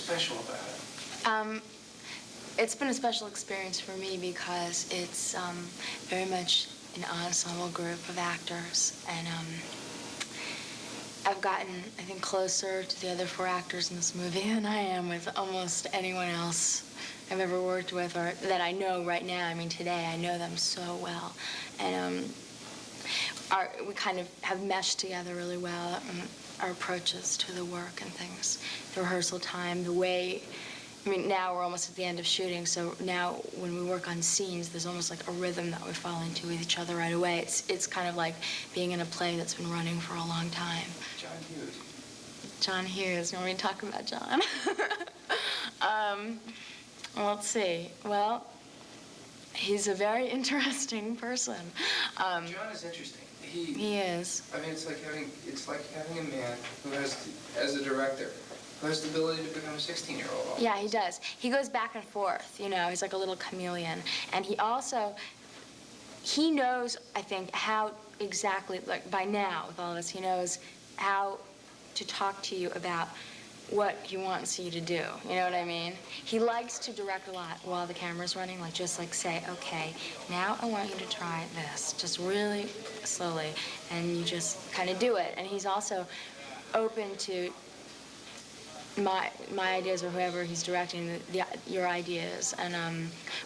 special about it? It's been a special experience for me because it's very much an ensemble group of actors, and I've gotten, I think, closer to the other 4 actors in this movie than I am with almost anyone else I've ever worked with or that I know right now. I mean, today I know them so well, and we kind of have meshed together really well. Our approaches to the work and things, the rehearsal time, the way. I mean, now we're almost at the end of shooting, so now when we work on scenes, there's almost like a rhythm that we fall into with each other right away. It's kind of like being in a play that's been running for a long time. John Hughes. John Hughes. You want me to talk about John? Well, let's see. Well, he's a very interesting person. John is interesting. He is. I mean, it's like having a man who has, as a director, who has the ability to become a 16-year-old. Yeah, he does. He goes back and forth, you know. He's like a little chameleon. And he knows, I think, how exactly, like by now with all this, he knows how to talk to you about what he wants you to do. You know what I mean? He likes to direct a lot while the camera's running, like just like say, okay, now I want you to try this, just really slowly, and you just kind of do it. And he's also open to my ideas or whoever he's directing, your ideas, and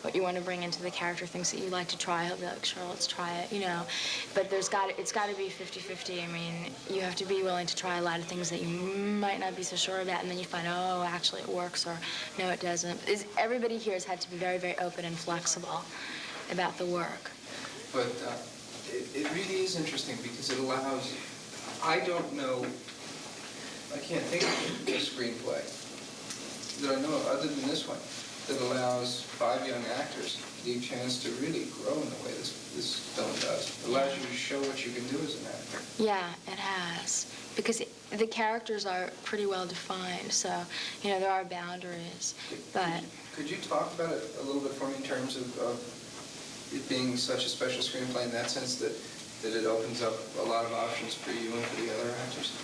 what you want to bring into the character, things that you like to try. He'll be like, sure, let's try it, you know. But it's got to be 50-50. I mean, you have to be willing to try a lot of things that you might not be so sure about, and then you find, oh, actually it works, or no, it doesn't. Everybody here has had to be very, very open and flexible about the work. But it really is interesting because it allows, I don't know, I can't think of a screenplay that I know of, other than this one, that allows 5 young actors the chance to really grow in the way this film does. It allows you to show what you can do as an actor. Yeah, it has. Because the characters are pretty well defined, so, you know, there are boundaries. Could you talk about it a little bit for me in terms of it being such a special screenplay in that sense that it opens up a lot of options for you and for the other actors?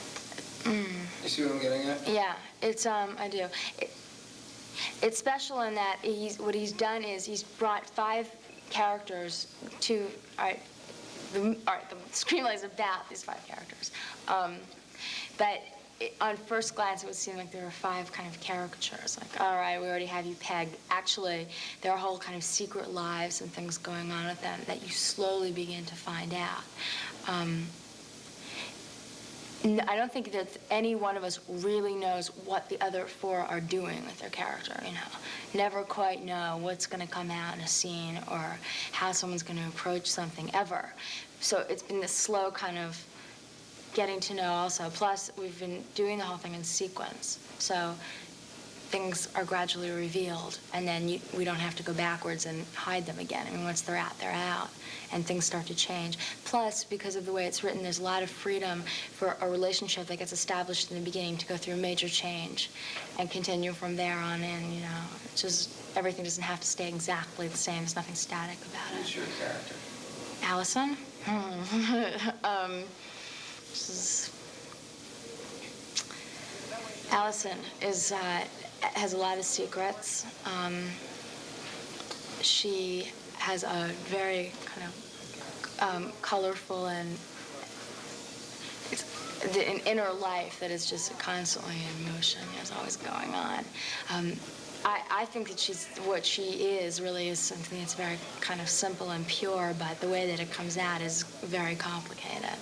You see what I'm getting at? Yeah, it's I do. It's special in that what he's done is he's brought 5 characters to the screenplay is about these 5 characters, but on first glance it would seem like there are 5 kind of caricatures. Like, all right, we already have you pegged. Actually, there are whole kind of secret lives and things going on with them that you slowly begin to find out. I don't think that any one of us really knows what the other 4 are doing with their character, you know. Never quite know what's going to come out in a scene or how someone's going to approach something ever. So it's been this slow kind of getting to know also. Plus, we've been doing the whole thing in sequence. So things are gradually revealed, and then we don't have to go backwards and hide them again. I mean, once they're out, and things start to change. Plus, because of the way it's written, there's a lot of freedom for a relationship that gets established in the beginning to go through a major change and continue from there on in, you know. It's just, everything doesn't have to stay exactly the same. There's nothing static about it. Who's your character? Allison? Allison has a lot of secrets. She has a very kind of colorful and an inner life that is just constantly in motion. It's always going on. I think that what she is really is something that's very kind of simple and pure, but the way that it comes out is very complicated.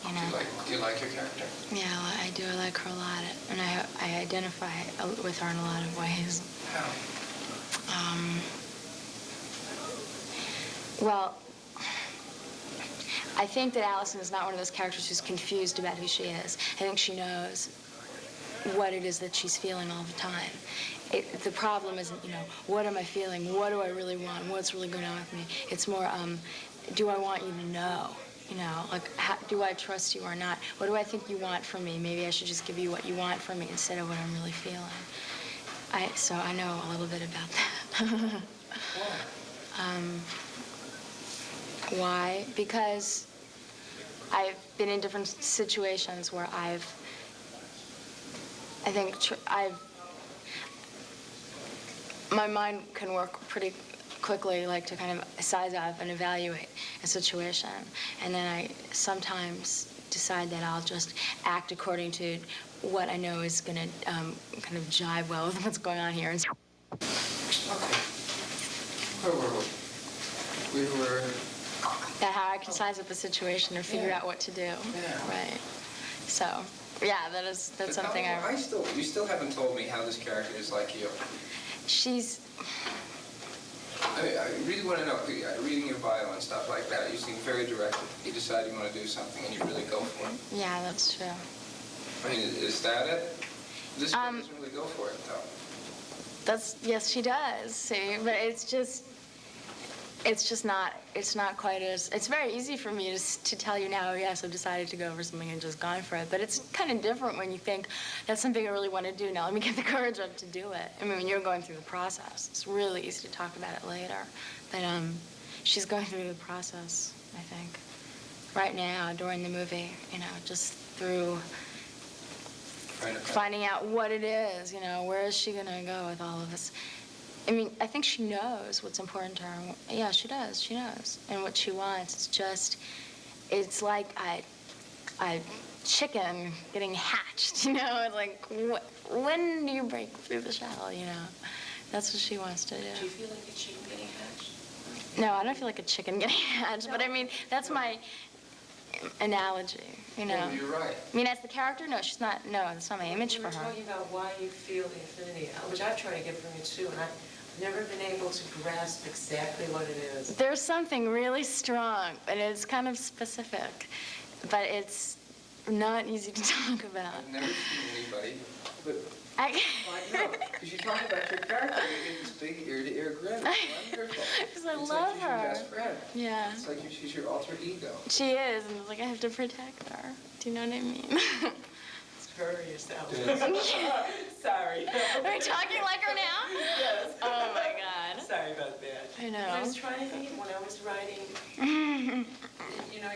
You know? Do you like your character? Yeah, I do. I like her a lot, and I identify with her in a lot of ways. How? Well, I think that Allison is not one of those characters who's confused about who she is. I think she knows what it is that she's feeling all the time. The problem isn't, you know, what am I feeling? What do I really want? What's really going on with me? It's more, do I want you to know? You know, like, do I trust you or not? What do I think you want from me? Maybe I should just give you what you want from me instead of what I'm really feeling. So I know a little bit about that. Why? Because I've been in different situations where my mind can work pretty quickly, like to kind of size up and evaluate a situation. And then I sometimes decide that I'll just act according to what I know is going to kind of jive well with what's going on here. Okay. Where were we? We were... That how I can size up a situation and figure out what to do. Yeah. Right. So, yeah, that's something You still haven't told me how this character is like you. She's... I really want to know, reading your bio and stuff like that, you seem very directed. You decide you want to do something and you really go for it. Yeah, that's true. I mean, is that it? This girl doesn't really go for it, though. Yes, she does, see, but it's just not quite as, it's very easy for me to tell you now, yes, I've decided to go for something and just gone for it, but it's kind of different when you think, that's something I really want to do, now let me get the courage up to do it. I mean, when you're going through the process, it's really easy to talk about it later, but she's going through the process, I think, right now, during the movie, just through finding out what it is, where is she going to go with all of this. I mean, I think she knows what's important to her. Yeah, she does. She knows. And what she wants, it's like a chicken getting hatched, It's like, when do you break through the shell, That's what she wants to do. Do you feel like a chicken getting hatched? No, I don't feel like a chicken getting hatched, but I mean, that's my analogy, Well, you're right. I mean, as the character, no, she's not, no, that's not my image for her. You were talking about why you feel the affinity, which I've tried to get from you too, and I've never been able to grasp exactly what it is. There's something really strong, and it's kind of specific, but it's not easy to talk about. I've never seen anybody, but I know, because you talk about your character, you get this big ear-to-ear grin. It's wonderful. Because I it's love like she's her. your best friend. Yeah. It's like she's your alter ego. She is, and it's like I have to protect her. Do you know what I mean? Spur yourself. Yes. Sorry. Are we talking like her now? Yes. Oh my God. Sorry about that. I know. I was trying to think when I was writing,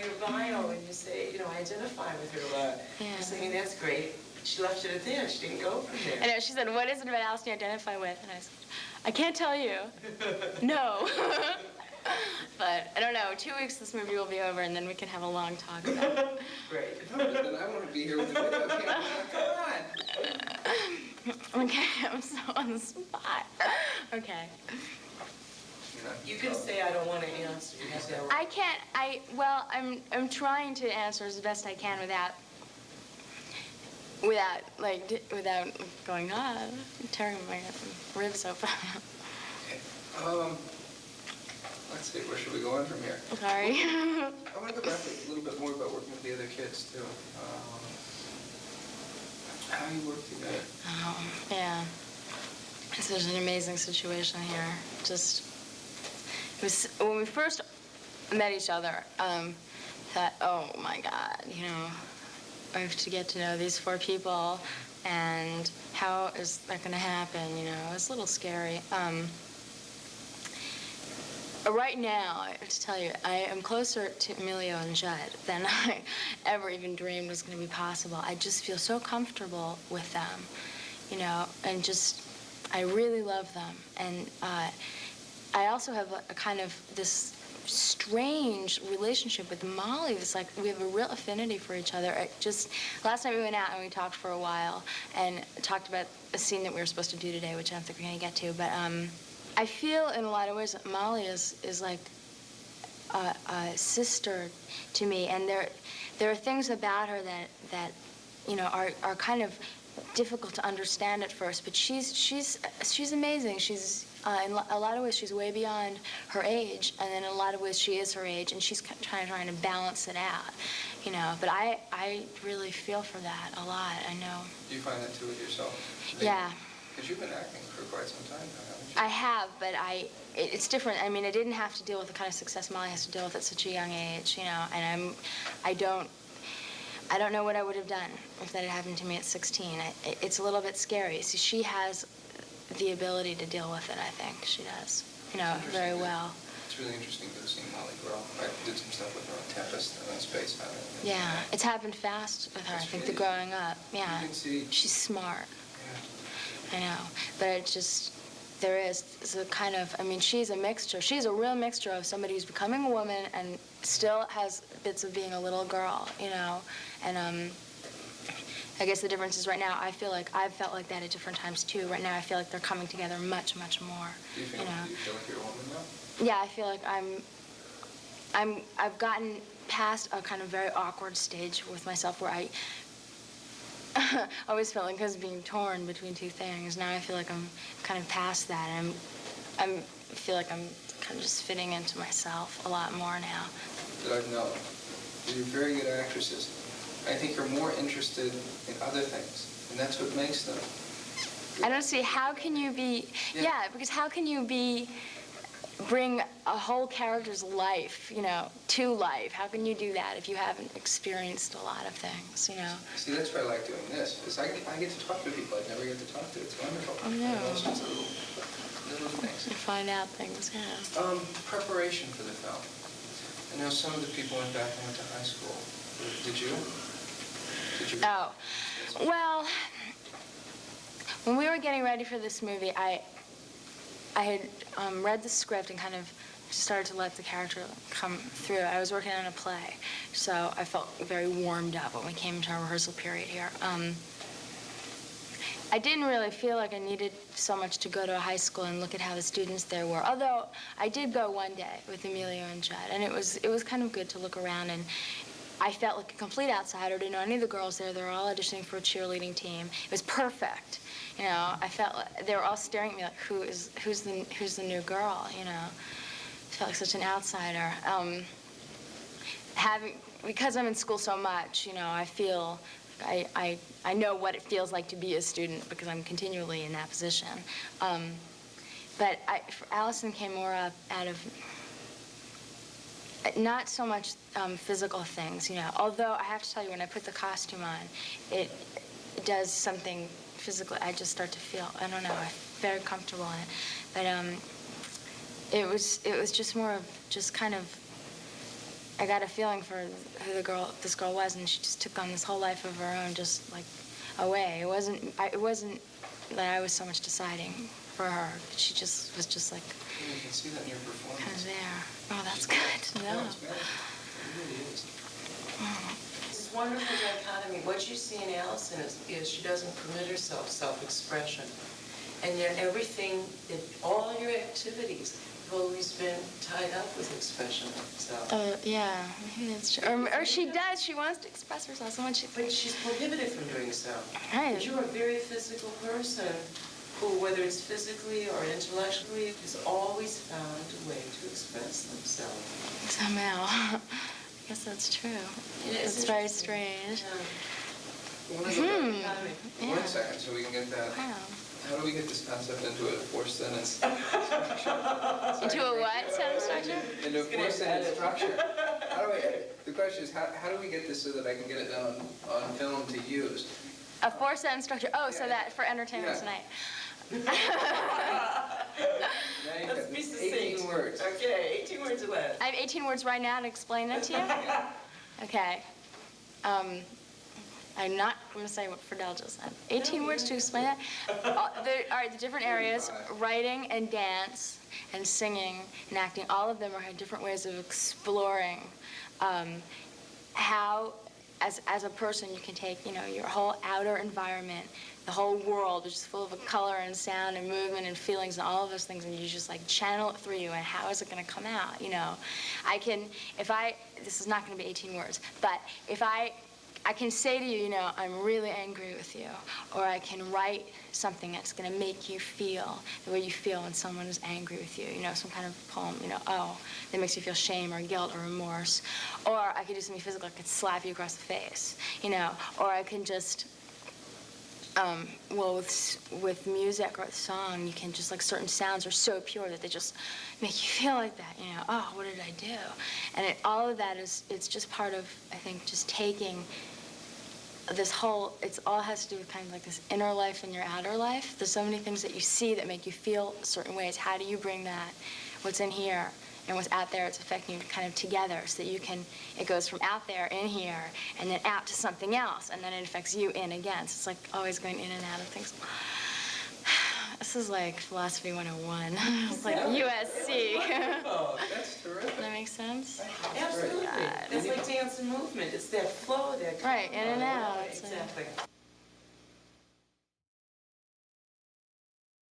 your bio, and you say, I identify with her a lot. Yeah. I was thinking, that's great. She left it at there. She didn't go from there. I know. She said, "What is it about Alice you identify with?" And I said, "I can't tell you." No. But I don't know. 2 weeks, this movie will be over, and then we can have a long talk about it. Great. No, but then I want to be here with the video camera. Come on. Okay, I'm so on the spot. Okay. You can say I don't want to answer. You can say I can't. Well, I'm trying to answer as best I can without going tearing my ribs open. Okay. Let's see, where should we go on from here? Sorry. I want to go back a little bit more about working with the other kids, too. How you work together. Oh, yeah. There's an amazing situation here. It was, when we first met each other, thought, oh my God, I have to get to know these 4 people, and how is that going to happen? It's a little scary. Right now, I have to tell you, I am closer to Emilio and Judd than I ever even dreamed was going to be possible. I just feel so comfortable with them, and I really love them. And I also have a kind of this strange relationship with Molly. It's like we have a real affinity for each other. Last night we went out and we talked for a while and talked about a scene that we were supposed to do today, which I don't think we're going to get to, but I feel in a lot of ways that Molly is like a sister to me, and there are things about her that are kind of difficult to understand at first, but she's amazing. She's in a lot of ways she's way beyond her age, and then in a lot of ways she is her age, and she's trying to balance it out, But I really feel for that a lot. I know. Do you find that too with yourself? Yeah. Because you've been acting for quite some time now, haven't you? I have, but it's different. I mean, I didn't have to deal with the kind of success Molly has to deal with at such a young age, and I don't know what I would have done if that had happened to me at 16. It's a little bit scary. See, she has the ability to deal with it, I think. She does, very well. It's really interesting to see Molly grow. I did some stuff with her on Tempest and on Space Mountain. Yeah, it's happened fast with her, I think, the growing up. Yeah, she's smart. Yeah. I know, but there is a kind of, I mean, she's a mixture. She's a real mixture of somebody who's becoming a woman and still has bits of being a little girl, you know. And I guess the difference is right now, I feel like I've felt like that at different times too. Right now, I feel like they're coming together much, much more. Do you feel like you're a woman now? Yeah, I feel like I've gotten past a kind of very awkward stage with myself where I always felt like I was being torn between two things. Now I feel like I'm kind of past that. I feel like I'm kind of just fitting into myself a lot more now. That I've known. You're very good actresses. I think you're more interested in other things, and that's what makes them. I don't see, how can you be, yeah, because how can you bring a whole character's life, you know, to life? How can you do that if you haven't experienced a lot of things, you know? See, that's why I like doing this, is I get to talk to people I'd never get to talk to. It's wonderful. I know. Those sorts of little things. You find out things, yeah. Preparation for the film. I know some of the people went back and went to high school. Did you? Oh, well, when we were getting ready for this movie, I had read the script and kind of started to let the character come through. I was working on a play, so I felt very warmed up when we came into our rehearsal period here. I didn't really feel like I needed so much to go to a high school and look at how the students there were, although I did go one day with Emilio and Judd, and it was kind of good to look around, and I felt like a complete outsider. Didn't know any of the girls there. They were all auditioning for a cheerleading team. It was perfect. You know, I felt like they were all staring at me like, who's the new girl? You know, I felt like such an outsider. Because I'm in school so much, you know, I feel I know what it feels like to be a student because I'm continually in that position. But Allison came more up out of not so much physical things, you know. Although I have to tell you, when I put the costume on, it does something physically. I just start to feel, I don't know, I'm very comfortable in it. But it was just more of just kind of, I got a feeling for who this girl was, and she just took on this whole life of her own, just like away. It wasn't that I was so much deciding for her. She just was just like. You can see that in your performance. Kind of there. Oh, that's good to know. No, it's magical. It really is. This wonderful dichotomy. What you see in Allison is she doesn't permit herself self-expression. And yet everything, all your activities have always been tied up with expression of herself. Yeah, maybe that's true. Or she does. She wants to express herself so much. But she's prohibited from doing so. Right. But you're a very physical person who, whether it's physically or intellectually, has always found a way to express themselves. Somehow. I guess that's true. It's very strange. I want to go back one second so we can get that. Wow. How do we get this concept into a four-sentence Into a what sentence structure? Into a four-sentence structure. The question is, how do we get this so that I can get it on film to use? A four-sentence structure. Oh, so Yeah. that for entertainment tonight. Now you Let's got be succinct. 18 words. Okay, 18 words or less. I have 18 words right now to explain it to you. Okay. I'm not going to say what Fidel just said. 18 words to explain that. All right, the different areas, writing and dance and singing and acting, all of them are different ways of exploring how, as a person, you can take, you know, your whole outer environment, the whole world, which is full of color and sound and movement and feelings and all of those things, and you just like channel it through you, and how is it going to come out, you know? This is not going to be 18 words, but if I can say to you, you know, I'm really angry with you, or I can write something that's going to make you feel the way you feel when someone is angry with you, you know, some kind of poem, you know, that makes you feel shame or guilt or remorse. Or I could do something physical, I could slap you across the face, you know, or I can just, with music or with song, you can just, like, certain sounds are so pure that they just make you feel like that, you know, oh, what did I do? And all of that it's just part of, I think, just taking this whole, it all has to do with kind of like this inner life and your outer life. There's so many things that you see that make you feel certain ways. How do you bring that, what's in here and what's out there, it's affecting you kind of together so that you can, it goes from out there in here and then out to something else, and then it affects you in again. So it's like always going in and out of things. This is like philosophy 101. It's like Yeah. USC. Wonderful. That's terrific. That makes sense? Absolutely. It's like dance and movement. It's that flow that. Right, in and out. So- Exactly.